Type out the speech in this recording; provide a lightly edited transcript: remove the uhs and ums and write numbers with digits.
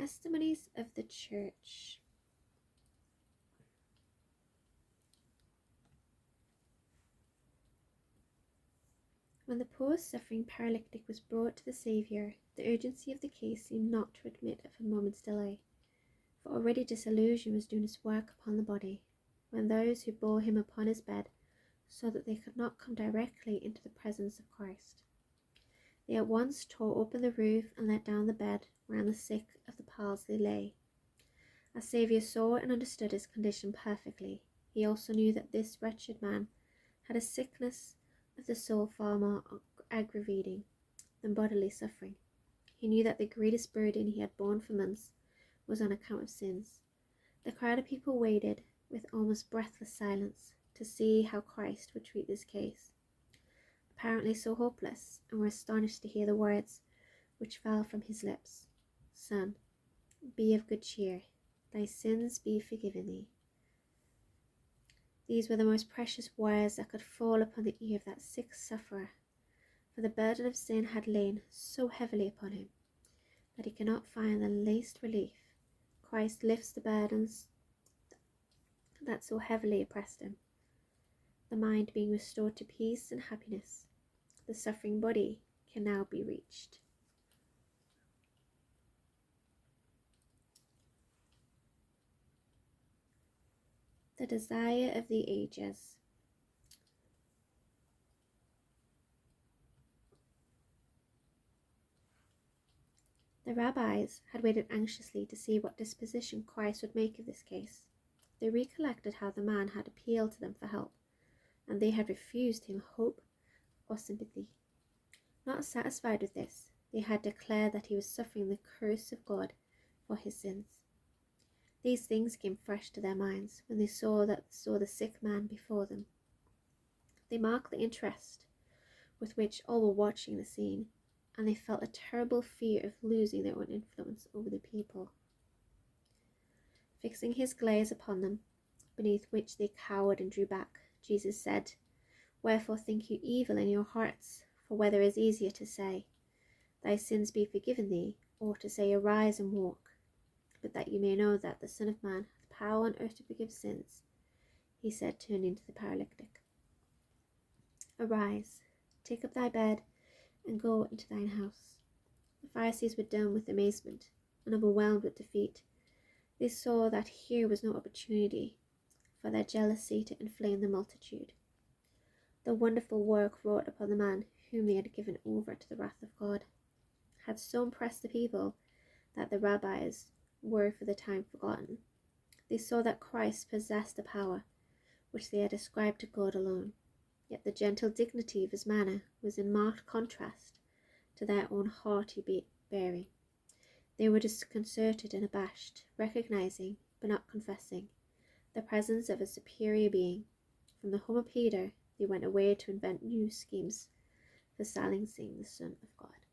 Testimonies of the Church. When the poor suffering paralytic was brought to the Saviour, the urgency of the case seemed not to admit of a moment's delay, for already disillusion was doing its work upon the body. When those who bore him upon his bed saw that they could not come directly into the presence of Christ, they at once tore open the roof and let down the bed whereon the sick of the palsy lay. Our Saviour saw and understood his condition perfectly. He also knew that this wretched man had a sickness of the soul far more aggravating than bodily suffering. He knew that the greatest burden he had borne for months was on account of sins. The crowd of people waited with almost breathless silence to see how Christ would treat this case, apparently so hopeless, and were astonished to hear the words which fell from his lips. Son, be of good cheer, thy sins be forgiven thee. These were the most precious words that could fall upon the ear of that sick sufferer, for the burden of sin had lain so heavily upon him that he could not find the least relief. Christ lifts the burdens that so heavily oppressed him, the mind being restored to peace and happiness. The suffering body can now be reached. The desire of the ages. The rabbis had waited anxiously to see what disposition Christ would make of this case. They recollected how the man had appealed to them for help, and they had refused him hope or sympathy. Not satisfied with this, they had declared that he was suffering the curse of God for his sins. These things came fresh to their minds when they saw the sick man before them. They marked the interest with which all were watching the scene, and they felt a terrible fear of losing their own influence over the people. Fixing his gaze upon them, beneath which they cowered and drew back, Jesus said, "Wherefore think you evil in your hearts? For whether is easier to say, Thy sins be forgiven thee, or to say, Arise and walk? But that you may know that the Son of Man hath power on earth to forgive sins," he said, turning to the paralytic, "Arise, take up thy bed, and go into thine house." The Pharisees were dumb with amazement and overwhelmed with defeat. They saw that here was no opportunity for their jealousy to inflame the multitude. The wonderful work wrought upon the man whom they had given over to the wrath of God had so impressed the people that the rabbis were for the time forgotten. They saw that Christ possessed a power which they had ascribed to God alone, yet the gentle dignity of his manner was in marked contrast to their own haughty bearing. They were disconcerted and abashed, recognizing, but not confessing, the presence of a superior being. From the home of Peter, they went away to invent new schemes for silencing the Son of God.